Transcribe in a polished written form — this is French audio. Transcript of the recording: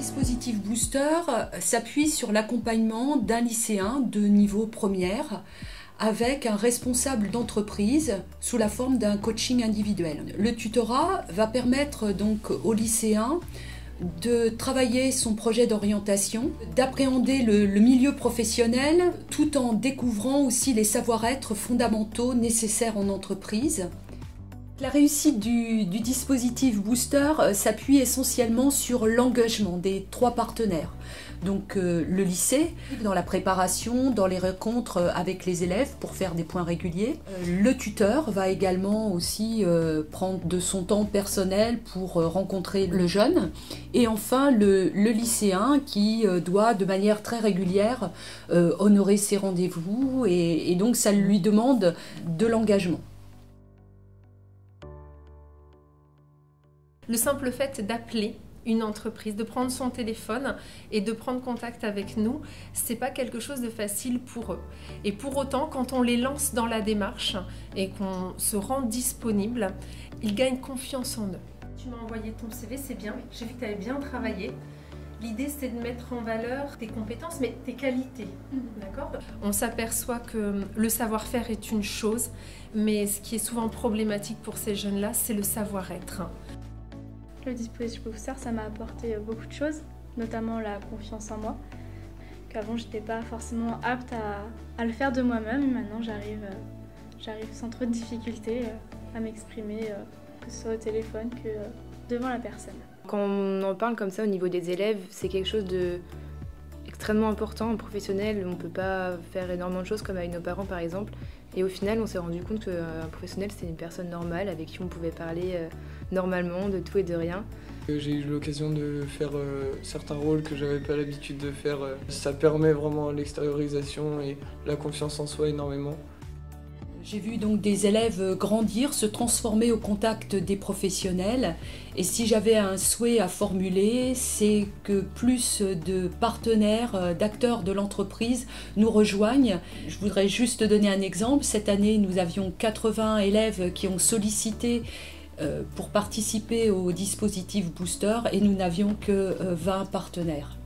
dispositif Booster s'appuie sur l'accompagnement d'un lycéen de niveau première avec un responsable d'entreprise sous la forme d'un coaching individuel. Le tutorat va permettre donc aux lycéens de travailler son projet d'orientation, d'appréhender le milieu professionnel tout en découvrant aussi les savoir-être fondamentaux nécessaires en entreprise. La réussite du dispositif Booster s'appuie essentiellement sur l'engagement des 3 partenaires. Donc le lycée, dans la préparation, dans les rencontres avec les élèves pour faire des points réguliers. Le tuteur va également aussi prendre de son temps personnel pour rencontrer le jeune. Et enfin le lycéen qui doit de manière très régulière honorer ses rendez-vous et donc ça lui demande de l'engagement. Le simple fait d'appeler une entreprise, de prendre son téléphone et de prendre contact avec nous, c'est pas quelque chose de facile pour eux. Et pour autant, quand on les lance dans la démarche et qu'on se rend disponible, ils gagnent confiance en eux. Tu m'as envoyé ton CV, c'est bien, j'ai vu que tu avais bien travaillé. L'idée, c'est de mettre en valeur tes compétences, mais tes qualités, d'accord ? On s'aperçoit que le savoir-faire est une chose, mais ce qui est souvent problématique pour ces jeunes-là, c'est le savoir-être. Le dispositif Booster, ça m'a apporté beaucoup de choses, notamment la confiance en moi, qu'avant j'étais pas forcément apte à le faire de moi-même, et maintenant j'arrive sans trop de difficultés à m'exprimer, que ce soit au téléphone que devant la personne. Quand on en parle comme ça au niveau des élèves, c'est quelque chose de extrêmement important. En professionnel, on ne peut pas faire énormément de choses comme avec nos parents par exemple. Et au final, on s'est rendu compte qu'un professionnel, c'était une personne normale avec qui on pouvait parler normalement de tout et de rien. J'ai eu l'occasion de faire certains rôles que j'avais pas l'habitude de faire. Ça permet vraiment l'extériorisation et la confiance en soi énormément. J'ai vu donc des élèves grandir, se transformer au contact des professionnels. Et si j'avais un souhait à formuler, c'est que plus de partenaires, d'acteurs de l'entreprise nous rejoignent. Je voudrais juste donner un exemple. Cette année, nous avions 80 élèves qui ont sollicité pour participer au dispositif Booster et nous n'avions que 20 partenaires.